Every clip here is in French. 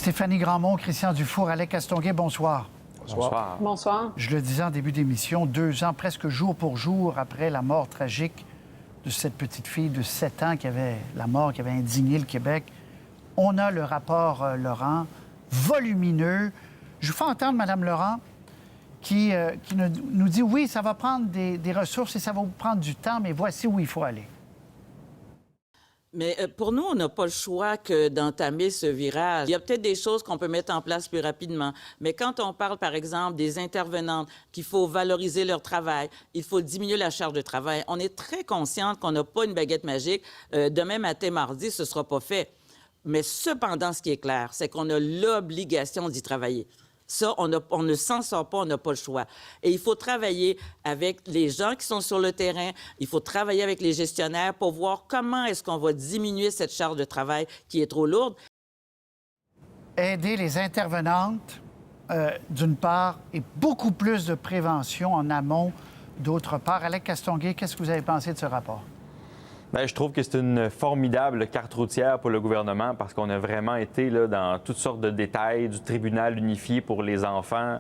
Stéphanie Grandmont, Christian Dufour, Alec Castonguay, bonsoir. Bonsoir. Bonsoir. Je le disais en début d'émission, 2 ans, presque jour pour jour après la mort tragique de cette petite fille de 7 ans qui avait indigné le Québec. On a le rapport Laurent, volumineux. Je vous fais entendre Mme Laurent qui nous dit, oui, ça va prendre des ressources et ça va vous prendre du temps, mais voici où il faut aller. Mais pour nous, on n'a pas le choix que d'entamer ce virage. Il y a peut-être des choses qu'on peut mettre en place plus rapidement. Mais quand on parle, par exemple, des intervenantes, qu'il faut valoriser leur travail, il faut diminuer la charge de travail, on est très consciente qu'on n'a pas une baguette magique. Demain matin, mardi, ce ne sera pas fait. Mais cependant, ce qui est clair, c'est qu'on a l'obligation d'y travailler. Ça, on ne s'en sort pas, on n'a pas le choix. Et il faut travailler avec les gens qui sont sur le terrain, il faut travailler avec les gestionnaires pour voir comment est-ce qu'on va diminuer cette charge de travail qui est trop lourde. Aider les intervenantes, d'une part, et beaucoup plus de prévention en amont, d'autre part. Alec Castonguay, qu'est-ce que vous avez pensé de ce rapport? Bien, je trouve que c'est une formidable carte routière pour le gouvernement parce qu'on a vraiment été là, dans toutes sortes de détails, du tribunal unifié pour les enfants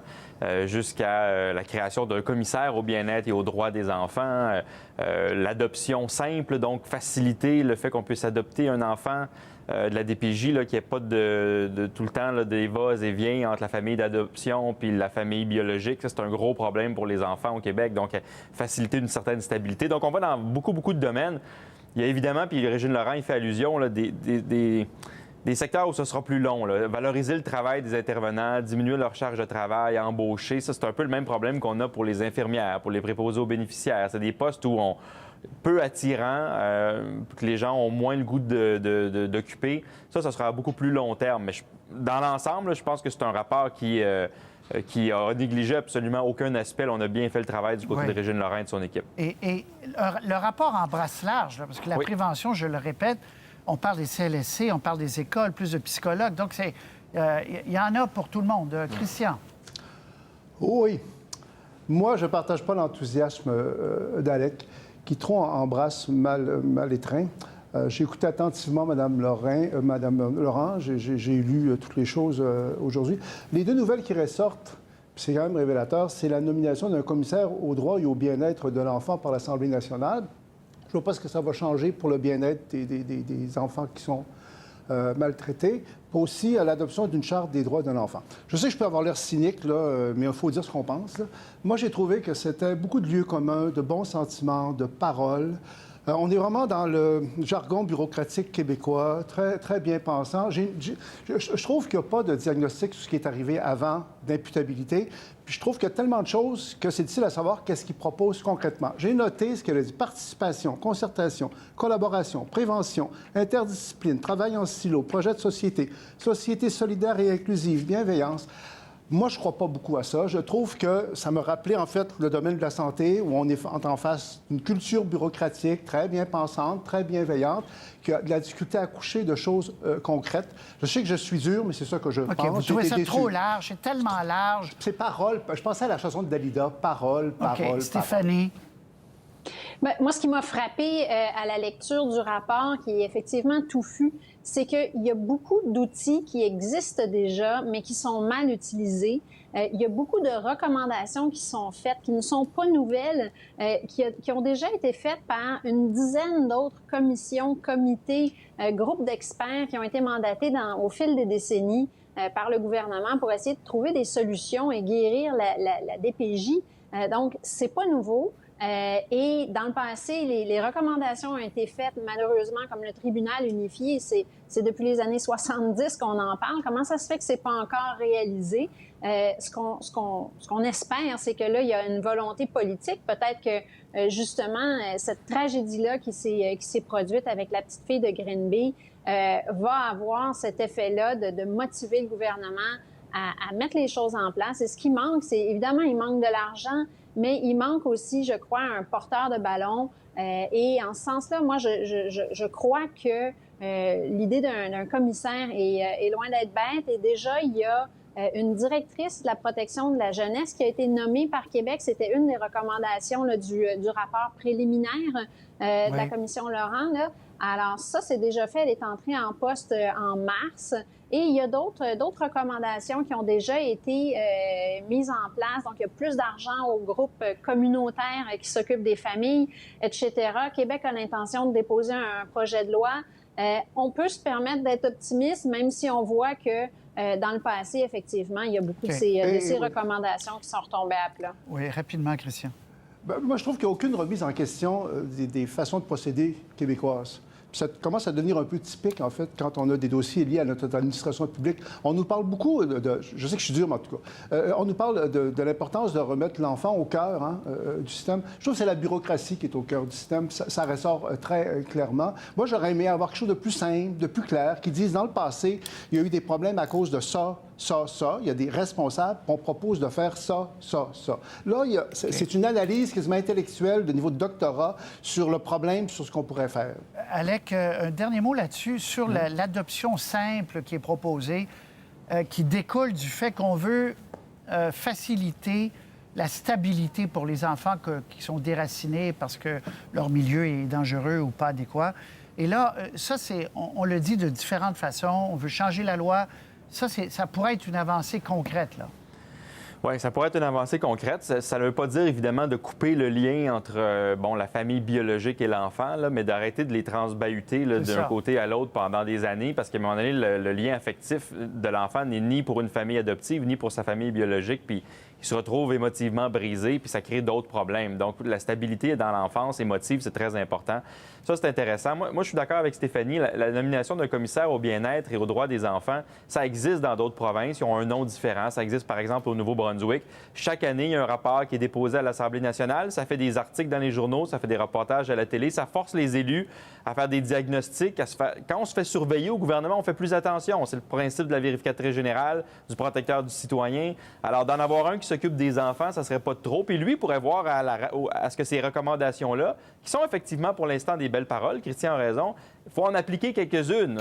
jusqu'à la création d'un commissaire au bien-être et aux droits des enfants, l'adoption simple, donc faciliter le fait qu'on puisse adopter un enfant de la DPJ, qu'il n'y ait pas de tout le temps là, des va-et-vient entre la famille d'adoption puis la famille biologique. Ça, c'est un gros problème pour les enfants au Québec, donc faciliter une certaine stabilité. Donc, on va dans beaucoup de domaines. Il y a évidemment, puis Régine Laurent y fait allusion, là, des secteurs où ce sera plus long. Là. Valoriser le travail des intervenants, diminuer leur charge de travail, embaucher. Ça, c'est un peu le même problème qu'on a pour les infirmières, pour les préposés aux bénéficiaires. C'est des postes où on peu attirants, que les gens ont moins le goût d'occuper. Ça sera à beaucoup plus long terme. Mais dans l'ensemble, je pense que c'est un rapport qui a négligé absolument aucun aspect. Là, on a bien fait le travail du côté de Régine Laurent et de son équipe. Et le rapport embrasse large, là, parce que la prévention, je le répète, on parle des CLSC, on parle des écoles, plus de psychologues. Donc, il y en a pour tout le monde. Christian? Oui. Moi, je ne partage pas l'enthousiasme d'Alec, qui trop embrasse mal les trains. J'ai écouté attentivement Mme Laurent. J'ai lu toutes les choses aujourd'hui. Les 2 nouvelles qui ressortent, c'est quand même révélateur, c'est la nomination d'un commissaire aux droits et au bien-être de l'enfant par l'Assemblée nationale. Je ne vois pas ce que ça va changer pour le bien-être des enfants qui sont maltraités, mais aussi à l'adoption d'une charte des droits de l'enfant. Je sais que je peux avoir l'air cynique, là, mais il faut dire ce qu'on pense. Là. Moi, j'ai trouvé que c'était beaucoup de lieux communs, de bons sentiments, de paroles. On est vraiment dans le jargon bureaucratique québécois, très, très bien pensant. Je trouve qu'il n'y a pas de diagnostic sur ce qui est arrivé avant d'imputabilité. Puis je trouve qu'il y a tellement de choses que c'est difficile à savoir qu'est-ce qu'il propose concrètement. J'ai noté ce qu'elle a dit: participation, concertation, collaboration, prévention, interdiscipline, travail en silo, projet de société, société solidaire et inclusive, bienveillance. Moi, je ne crois pas beaucoup à ça. Je trouve que ça me rappelait, en fait, le domaine de la santé, où on est en face d'une culture bureaucratique très bien pensante, très bienveillante, qui a de la difficulté à accoucher de choses concrètes. Je sais que je suis dur, mais c'est ça que je pense. Vous trouvez ça trop large? C'est tellement large. C'est parole. Je pensais à la chanson de Dalida. Parole, parole, Stéphanie? Bien, moi, ce qui m'a frappé à la lecture du rapport, qui est effectivement touffu, c'est qu'il y a beaucoup d'outils qui existent déjà, mais qui sont mal utilisés. Il y a beaucoup de recommandations qui sont faites, qui ne sont pas nouvelles, qui ont déjà été faites par une dizaine d'autres commissions, comités, groupes d'experts qui ont été mandatés au fil des décennies par le gouvernement pour essayer de trouver des solutions et guérir la DPJ. Donc, c'est pas nouveau. Et dans le passé, les recommandations ont été faites, malheureusement, comme le tribunal unifié. C'est depuis les années 70 qu'on en parle. Comment ça se fait que c'est pas encore réalisé? Ce qu'on espère, c'est que là, il y a une volonté politique. Peut-être que, justement, cette tragédie-là qui s'est produite avec la petite fille de Green Bay va avoir cet effet-là de motiver le gouvernement à mettre les choses en place. Et ce qui manque, c'est évidemment, il manque de l'argent, mais il manque aussi, je crois, un porteur de ballon. Et en ce sens-là, moi, je crois que l'idée d'un commissaire est loin d'être bête. Et déjà, il y a une directrice de la protection de la jeunesse qui a été nommée par Québec. C'était une des recommandations là, du rapport préliminaire de la commission Laurent. Là. Alors ça, c'est déjà fait. Elle est entrée en poste en mars. Et il y a d'autres recommandations qui ont déjà été mises en place. Donc, il y a plus d'argent aux groupes communautaires qui s'occupent des familles, etc. Québec a l'intention de déposer un projet de loi. On peut se permettre d'être optimiste, même si on voit que dans le passé, effectivement, il y a beaucoup de ces recommandations qui sont retombées à plat. Oui, rapidement, Christian. Ben, moi, je trouve qu'il n'y a aucune remise en question des façons de procéder québécoises. Puis ça commence à devenir un peu typique, en fait, quand on a des dossiers liés à notre administration publique. On nous parle beaucoup je sais que je suis dur, mais en tout cas, on nous parle de l'importance de remettre l'enfant au cœur du système. Je trouve que c'est la bureaucratie qui est au cœur du système. Ça ressort très clairement. Moi, j'aurais aimé avoir quelque chose de plus simple, de plus clair, qui dise, dans le passé, il y a eu des problèmes à cause de ça. Il y a des responsables, on propose de faire ça. Là, c'est une analyse quasiment intellectuelle de niveau de doctorat sur le problème, sur ce qu'on pourrait faire. Alec, un dernier mot là-dessus, sur l'adoption simple qui est proposée, qui découle du fait qu'on veut faciliter la stabilité pour les enfants qui sont déracinés parce que leur milieu est dangereux ou pas adéquat. Et là, ça, on le dit de différentes façons. On veut changer la loi. Ça pourrait être une avancée concrète, là. Oui, ça pourrait être une avancée concrète. Ça ne veut pas dire, évidemment, de couper le lien entre la famille biologique et l'enfant, là, mais d'arrêter de les transbahuter d'un côté à l'autre pendant des années, parce qu'à un moment donné, le lien affectif de l'enfant n'est ni pour une famille adoptive, ni pour sa famille biologique, puis il se retrouve émotivement brisé, puis ça crée d'autres problèmes. Donc, la stabilité dans l'enfance émotive, c'est très important. Ça, c'est intéressant. Moi, je suis d'accord avec Stéphanie. La nomination d'un commissaire au bien-être et aux droits des enfants, ça existe dans d'autres provinces. Ils ont un nom différent. Ça existe, par exemple, au Nouveau-Brunswick. Chaque année, il y a un rapport qui est déposé à l'Assemblée nationale. Ça fait des articles dans les journaux, ça fait des reportages à la télé. Ça force les élus à faire des diagnostics. Quand on se fait surveiller au gouvernement, on fait plus attention. C'est le principe de la vérificatrice générale, du protecteur du citoyen. Alors, d'en avoir un qui s'occupe des enfants, ça serait pas de trop. Puis lui pourrait voir à ce que ces recommandations-là, qui sont effectivement pour l'instant des belles paroles, Christian a raison, il faut en appliquer quelques-unes.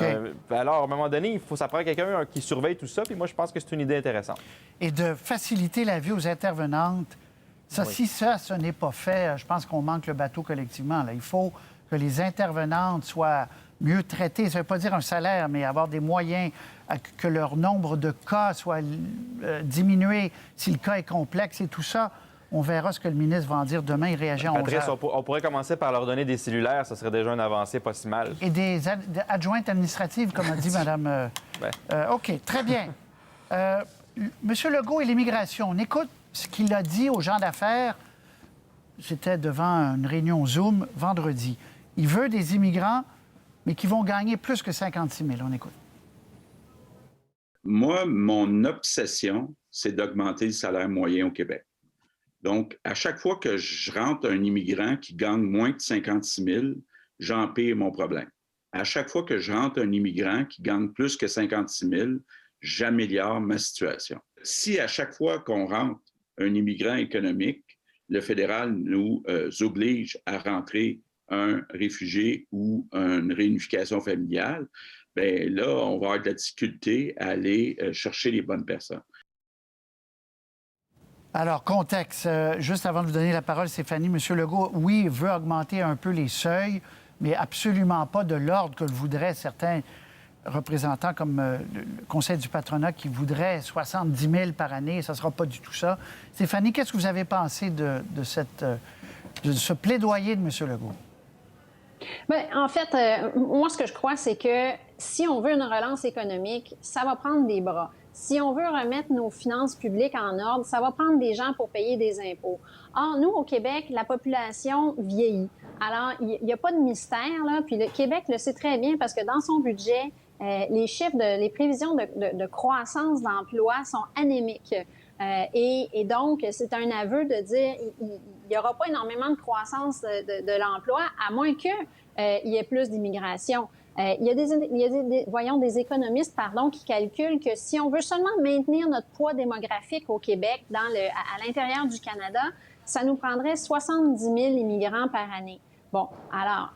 Alors, à un moment donné, ça prend quelqu'un qui surveille tout ça. Puis moi, je pense que c'est une idée intéressante. Et de faciliter la vie aux intervenantes. Si ce n'est pas fait, je pense qu'on manque le bateau collectivement. Là. Il faut que les intervenantes soient mieux traitées. Ça ne veut pas dire un salaire, mais avoir des moyens, que leur nombre de cas soit diminué si le cas est complexe et tout ça. On verra ce que le ministre va en dire demain. Il réagit en 11 heures. Patrice, on pourrait commencer par leur donner des cellulaires. Ça serait déjà une avancée pas si mal. Et des adjointes administratives, comme a dit Mme... OK, très bien. Monsieur Legault et l'immigration, on écoute ce qu'il a dit aux gens d'affaires. C'était devant une réunion Zoom vendredi. Il veut des immigrants, mais qui vont gagner plus que 56 000. On écoute. Moi, mon obsession, c'est d'augmenter le salaire moyen au Québec. Donc, à chaque fois que je rentre un immigrant qui gagne moins de 56 000, j'empire mon problème. À chaque fois que je rentre un immigrant qui gagne plus que 56 000, j'améliore ma situation. Si à chaque fois qu'on rentre un immigrant économique, le fédéral nous oblige à rentrer un réfugié ou une réunification familiale, bien là, on va avoir de la difficulté à aller chercher les bonnes personnes. Alors, contexte, juste avant de vous donner la parole, Stéphanie, M. Legault, oui, veut augmenter un peu les seuils, mais absolument pas de l'ordre que le voudraient certains représentants comme le Conseil du patronat qui voudraient 70 000 par année. Ça ne sera pas du tout ça. Stéphanie, qu'est-ce que vous avez pensé de ce plaidoyer de M. Legault? Bien, en fait, moi, ce que je crois, c'est que si on veut une relance économique, ça va prendre des bras. Si on veut remettre nos finances publiques en ordre, ça va prendre des gens pour payer des impôts. Or, nous, au Québec, la population vieillit. Alors, il n'y a pas de mystère, là. Puis le Québec le sait très bien parce que dans son budget, les prévisions de croissance d'emploi sont anémiques. Et donc, c'est un aveu de dire il n'y aura pas énormément de croissance de l'emploi, à moins qu'il y ait plus d'immigration. Il y a des économistes qui calculent que si on veut seulement maintenir notre poids démographique au Québec, à l'intérieur du Canada, ça nous prendrait 70 000 immigrants par année. Bon, alors,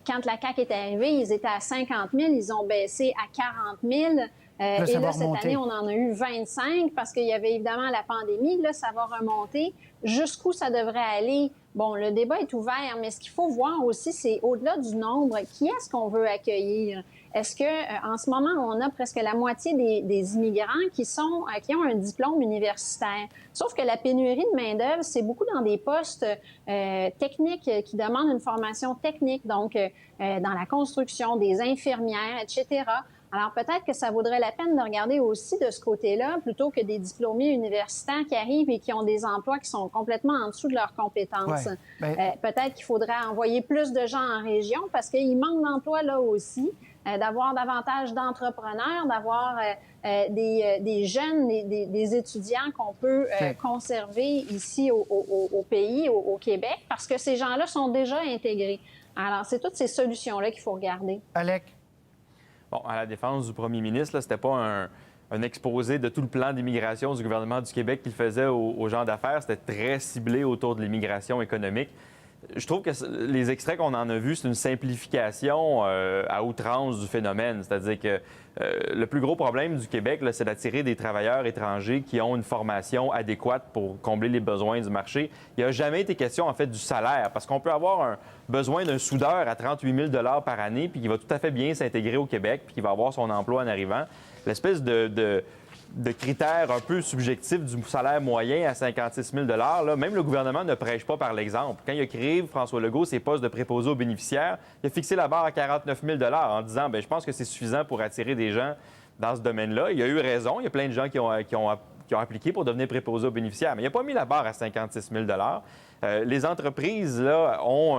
quand la CAQ est arrivée, ils étaient à 50 000, ils ont baissé à 40 000. Et ça va là, cette remonter. année, on en a eu 25 parce qu'il y avait évidemment la pandémie. Là, ça va remonter. Jusqu'où ça devrait aller? Bon, le débat est ouvert, mais ce qu'il faut voir aussi, c'est au-delà du nombre, qui est-ce qu'on veut accueillir? Est-ce que en ce moment, on a presque la moitié des immigrants qui ont un diplôme universitaire? Sauf que la pénurie de main-d'œuvre, c'est beaucoup dans des postes techniques qui demandent une formation technique, donc dans la construction, des infirmières, etc. Alors, peut-être que ça vaudrait la peine de regarder aussi de ce côté-là, plutôt que des diplômés universitaires qui arrivent et qui ont des emplois qui sont complètement en dessous de leurs compétences. Ouais, Peut-être qu'il faudrait envoyer plus de gens en région parce qu'il manque d'emplois là aussi, d'avoir davantage d'entrepreneurs, d'avoir des jeunes, des étudiants qu'on peut conserver ici au pays, au Québec, parce que ces gens-là sont déjà intégrés. Alors, c'est toutes ces solutions-là qu'il faut regarder. Alec? Bon, à la défense du premier ministre, là, c'était pas un exposé de tout le plan d'immigration du gouvernement du Québec qu'il faisait aux gens d'affaires. C'était très ciblé autour de l'immigration économique. Je trouve que les extraits qu'on en a vus, c'est une simplification à outrance du phénomène. C'est-à-dire que le plus gros problème du Québec, là, c'est d'attirer des travailleurs étrangers qui ont une formation adéquate pour combler les besoins du marché. Il n'y a jamais été question, en fait, du salaire, parce qu'on peut avoir un besoin d'un soudeur à 38 000 par année, puis qui va tout à fait bien s'intégrer au Québec, puis qui va avoir son emploi en arrivant. L'espèce de critères un peu subjectifs du salaire moyen à 56 000 là, même le gouvernement ne prêche pas par l'exemple. Quand il a créé, François Legault, ses postes de préposés aux bénéficiaires, il a fixé la barre à 49 000 en disant « Bien, je pense que c'est suffisant pour attirer des gens dans ce domaine-là ». Il a eu raison. Il y a plein de gens qui ont appliqué pour devenir préposés aux bénéficiaires, mais il n'a pas mis la barre à 56 000 Les entreprises là, ont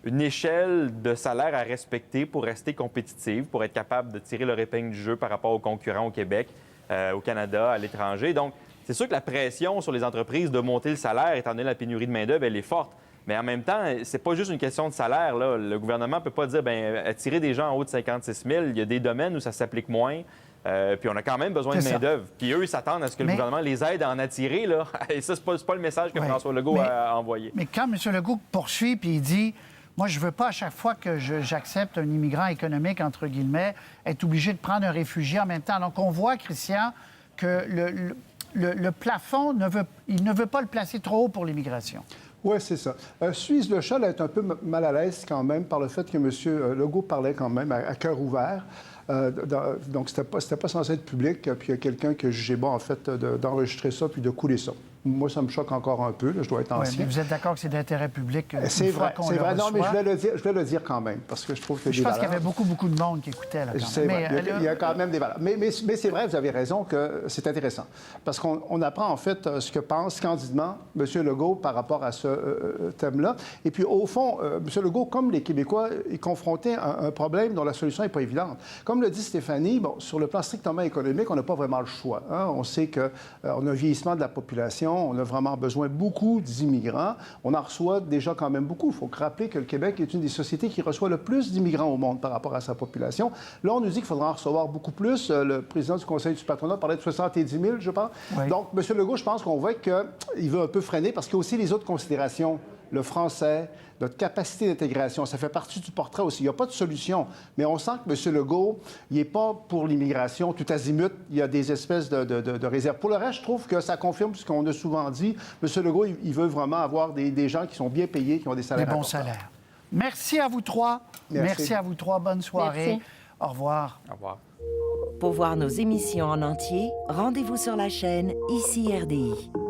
une échelle de salaire à respecter pour rester compétitives, pour être capables de tirer leur épingle du jeu par rapport aux concurrents au Québec, au Canada, à l'étranger. Donc, c'est sûr que la pression sur les entreprises de monter le salaire, étant donné la pénurie de main-d'œuvre, elle est forte. Mais en même temps, c'est pas juste une question de salaire, là. Le gouvernement ne peut pas dire, bien, attirer des gens en haut de 56 000. Il y a des domaines où ça s'applique moins. Puis on a quand même besoin de main-d'œuvre. Puis eux, ils s'attendent à ce que le gouvernement les aide à en attirer, là. Et ça, c'est pas le message que François Legault a envoyé. Mais quand M. Legault poursuit puis il dit « Moi, je veux pas, à chaque fois que j'accepte un immigrant économique, entre guillemets, être obligé de prendre un réfugié en même temps. » Donc, on voit, Christian, que le plafond, il ne veut pas le placer trop haut pour l'immigration. Oui, c'est ça. Suisse Le Chat est un peu mal à l'aise quand même par le fait que M. Legault parlait quand même à cœur ouvert. Donc, c'était pas censé être public. Puis il y a quelqu'un qui a jugé bon, en fait, d'enregistrer ça puis de couler ça. Moi, ça me choque encore un peu. Là, je dois être ancien. Mais vous êtes d'accord que c'est d'intérêt public? C'est vrai. C'est vrai. Non, mais je vais le dire quand même, parce que je trouve que je pense qu'il y avait beaucoup de monde qui écoutait. Là, quand même. Mais, il y a quand même des valeurs. Mais c'est vrai, vous avez raison que c'est intéressant. Parce qu'on apprend, en fait, ce que pense candidement M. Legault par rapport à ce thème-là. Et puis, au fond, M. Legault, comme les Québécois, est confronté à un problème dont la solution n'est pas évidente. Comme le dit Stéphanie, bon, sur le plan strictement économique, on n'a pas vraiment le choix. Hein? On sait qu'on a un vieillissement de la population. On a vraiment besoin beaucoup d'immigrants. On en reçoit déjà quand même beaucoup. Il faut rappeler que le Québec est une des sociétés qui reçoit le plus d'immigrants au monde par rapport à sa population. Là, on nous dit qu'il faudra en recevoir beaucoup plus. Le président du Conseil du patronat parlait de 70 000, je pense. Oui. Donc, M. Legault, je pense qu'on voit qu'il veut un peu freiner parce qu'il y a aussi les autres considérations. Le français, notre capacité d'intégration, ça fait partie du portrait aussi. Il n'y a pas de solution. Mais on sent que M. Legault, il n'est pas pour l'immigration tout azimut. Il y a des espèces de réserves. Pour le reste, je trouve que ça confirme ce qu'on a souvent dit. M. Legault, il veut vraiment avoir des gens qui sont bien payés, qui ont des salaires importants. Des bons salaires. Merci à vous trois. Merci à vous trois. Bonne soirée. Merci. Au revoir. Au revoir. Pour voir nos émissions en entier, rendez-vous sur la chaîne ICI RDI.